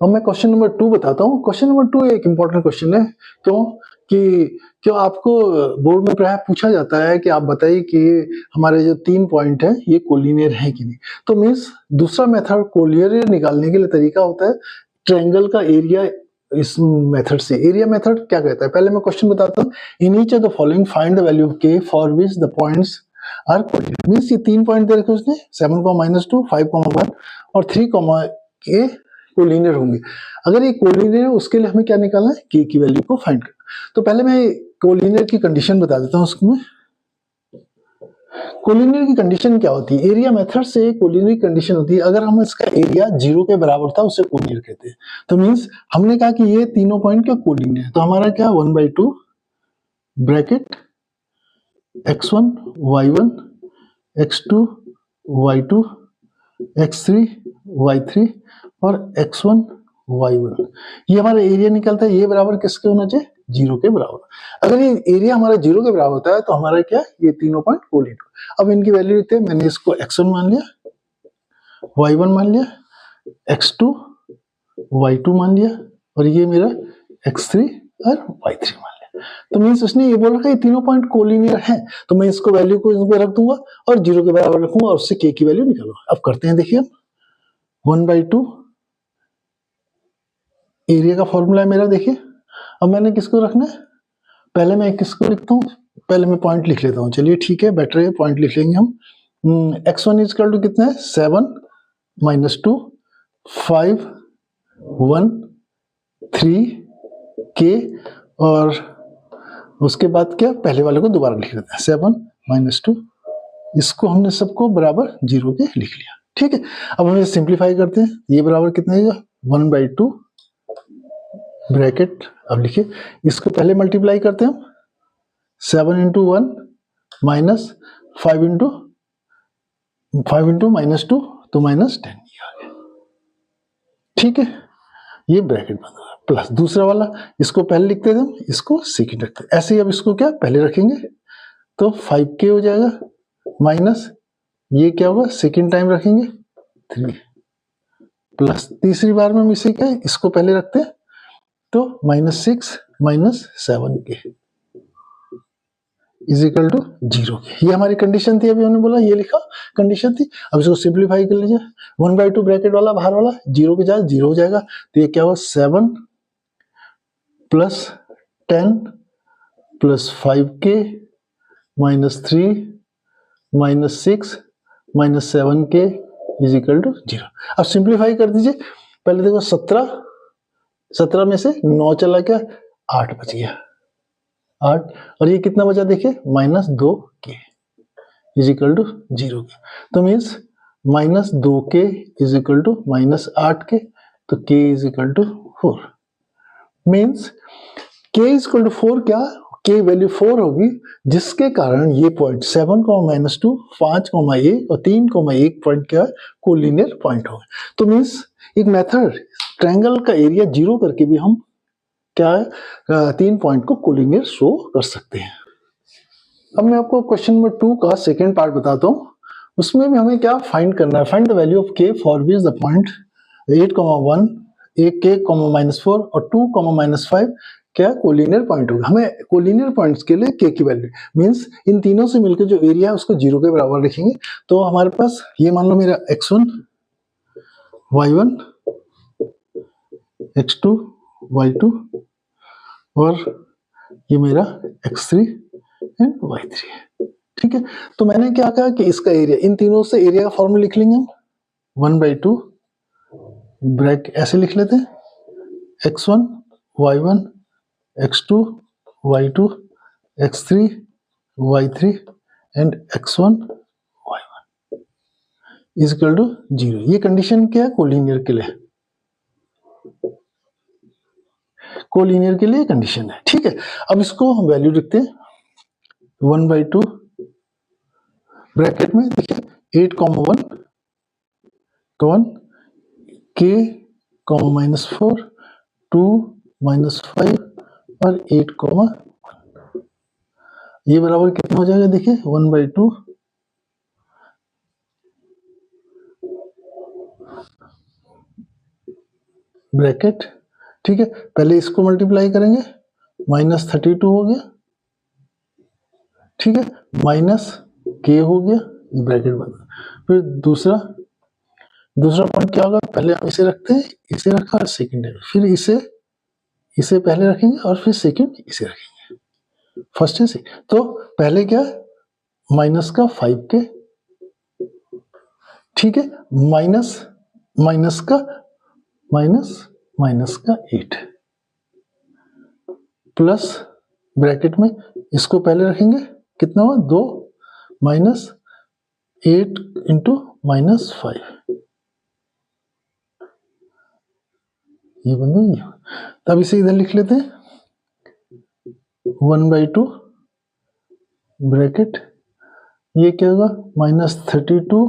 अब मैं question number 2 बताता हूँ। क्वेश्चन नंबर 2 एक इंपॉर्टेंट क्वेश्चन है। क्यों कि क्यों आपको बोर्ड में प्राय पूछा जाता है कि आप बताइए कि हमारे जो 3 पॉइंट है ये कोलिनियर है कि नहीं। तो मीन्स दूसरा मेथड कोलिनियर निकालने के लिए तरीका होता है ट्रायंगल का एरिया। इस मेथड से एरिया मेथड क्या कहता है, पहले मैं क्वेश्चन बताता हूँ। In each of the following find the value of k for which the points are collinear. Means ये 3 पॉइंट दे रखे उसने 7,-2, 5,1 और 3, के कोलिनियर होंगे। अगर ये कोलिनियर है उसके लिए हमें क्या निकालना है, के की वैल्यू को फाइंड करना। तो पहले मैं कोलिनियर की कंडीशन बता देता हूँ। उसमें कोलिनियर की कंडीशन क्या होती है, एरिया मेथड से कोलिनियर कंडीशन होती है अगर हम इसका एरिया 0 के बराबर था उसे कोलिनियर कहते हैं। तो मींस हमने कहा कि ये तीनों पॉइंट क्या कोलिनियर है, तो हमारा क्या 1/2 bracket x1 y1 x2 y2 x3 y3 और x1 y1, ये हमारा एरिया निकलता है। ये बराबर किसके होना चाहिए, 0 के बराबर। अगर ये एरिया हमारा 0 के बराबर होता है तो हमारा क्या, ये तीनों पॉइंट कोलिनियर। अब इनकी वैल्यू लेते हैं। मैंने इसको x1 मान लिया, y1 मान लिया, x2 y2 मान लिया और ये मेरा x3 और y3 मान लिया। तो मीन्स उसने ये बोल रखा है ये तीनों पॉइंट कोलिनियर हैं, तो मैं इसको वैल्यू को इसमें रख दूंगा और 0 के बराबर रखूंगा और उससे k की वैल्यू निकालूंगा। अब करते हैं, देखिए 1/2 एरिया का फॉर्मूला है मेरा। देखिए अब मैंने किसको रखना है, पहले मैं किसको लिखता हूँ, पहले मैं पॉइंट लिख लेता हूँ। चलिए ठीक है, बेटर है, पॉइंट लिख लेंगे हम। x1 इजकल टू कितना है, 7-2 5 1 3 k और उसके बाद क्या, पहले वाले को दोबारा लिख लेते हैं 7-2, इसको हमने सबको बराबर 0 के लिख लिया। ठीक है, अब हम सिंप्लीफाई करते हैं। ये बराबर कितना है, 1/2 ब्रैकेट, अब लिखिए इसको पहले मल्टीप्लाई करते हैं हम 7 × 1 माइनस 5 × -2 तो -10 ये आ गया। ठीक है, ये ब्रैकेट बन गया प्लस दूसरा वाला, इसको पहले लिखते थे हम, इसको सेकंड रखते हैं। ऐसे ही अब इसको क्या पहले रखेंगे तो 5k हो जाएगा माइनस ये क्या होगा, सेकंड टाइम रखेंगे 3 प्लस तीसरी बार में हम इसे क्या है, इसको पहले रखते हैं तो -6 - 7k इज इक्वल टू 0। ये हमारी कंडीशन थी, अभी हमने बोला ये लिखा कंडीशन थी। अब इसको सिंप्लीफाई कर लीजिए, 1/2 ब्रैकेट वाला बाहर वाला 0 के जगह 0 हो जाएगा, तो ये क्या होगा 7 + 10 + 5k -3 -6 -7k is equal to 0। अब सिंप्लीफाई कर दीजिए, पहले देखो 17 में से 9 चला गया, 8 बच गया, 8 और ये कितना बचा देखिए -2k इज इक्वल टू 0। तो means -2k is equal to -8k, तो k is equal to 4। Means k is equal to 4, क्या k वैल्यू 4 होगी, जिसके कारण ये पॉइंट 7, -2, 5, 1 और 3, 1 पॉइंट क्या कोलिनियर पॉइंट होगा। तो मीन्स एक मेथड ट्रायंगल का एरिया 0 करके भी हम क्या है 3 पॉइंट को कोलिनियर शो कर सकते हैं। अब मैं आपको क्वेश्चन नंबर 2 का सेकेंड पार्ट बताता हूँ। उसमें भी हमें क्या फाइंड करना है, find the value of k for which the point 8,1 k, -4 और 2, -5 क्या कोलिनियर पॉइंट होगा। हमें कोलिनियर पॉइंट्स के लिए k की वैल्यू मींस इन तीनों से मिलकर जो एरिया है उसको 0 के बराबर लिखेंगे। तो हमारे पास ये मान लो मेरा x1 y1 x2 y2 और ये मेरा x3 एंड y3 है। ठीक है, तो मैंने क्या कहा कि इसका एरिया, इन तीनों से एरिया का फॉर्मूला लिख लेंगे हम 1/2 ब्रैक ऐसे लिख लेते हैं x1 y1 x2 y2 x3 y3 and x1 y1 is equal to 0। ये कंडीशन क्या है कोलिनियर के लिए, कोलिनियर के लिए कंडीशन है। ठीक है, अब इसको हम वैल्यू लिखते हैं 1/2 ब्रैकेट में देखिए 8,1 k, -4 2 -5 और 8, ये बराबर कितना हो जाएगा देखिए 1/2 - ब्रैकेट, ठीक है, पहले इसको मल्टीप्लाई करेंगे, -32 हो गया, ठीक है, माइनस के हो गया, ये ब्रैकेट बंद। फिर दूसरा पॉइंट क्या होगा, पहले हम इसे रखते हैं, इसे रखा और सेकंड है, फिर इसे पहले रखेंगे और फिर सेकंड इसे रखेंगे, फर्स्ट है से। तो पहले क्या, माइनस का 5k, ठीक है, माइनस का 8 प्लस ब्रैकेट में इसको पहले रखेंगे, कितना हुआ 2 -8 इंटू -5, ये बन गया। तब इसे इधर लिख लेते हैं, 1/2 ब्रैकेट, ये क्या होगा -32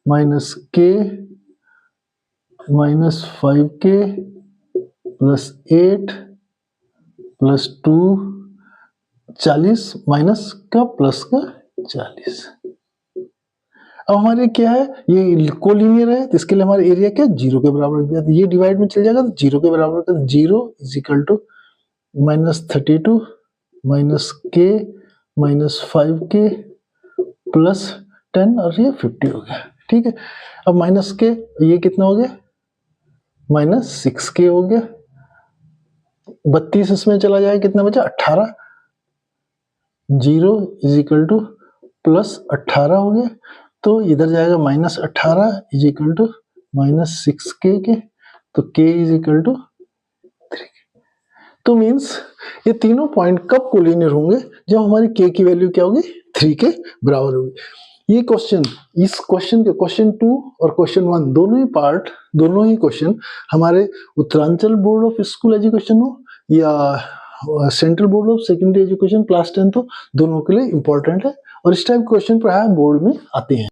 -k -5k plus 8 plus 2 40 minus का प्लस का 40। अब हमारे क्या है, ये कोलिनियर है, तो इसके लिए हमारा एरिया क्या 0 के बराबर रख दिया, तो ये डिवाइड में चल जाएगा तो 0 के बराबर कर, 0 is equal to -32 -k -5k plus 10 और ये 50 हो गया, ठीक है। अब माइनस के ये कितना हो गया, -6k हो गया, 32 इसमें चला जाए, कितना बचा 18, 0 इज इक्वल टू प्लस 18 हो गया, तो इधर जाएगा -18 इज इक्वल टू -6k के, तो k इज इक्वल टू 3। तो मीन्स ये तीनों पॉइंट कब कोलिनियर होंगे, जब हमारी k की वैल्यू क्या होगी 3 के बराबर होगी। ये क्वेश्चन, इस क्वेश्चन के क्वेश्चन 2 और क्वेश्चन 1 दोनों ही क्वेश्चन हमारे Uttaranchal board of school education हो या central board of secondary education class 10 हो, दोनों के लिए इंपॉर्टेंट है और इस टाइप क्वेश्चन प्राय बोर्ड में आते हैं।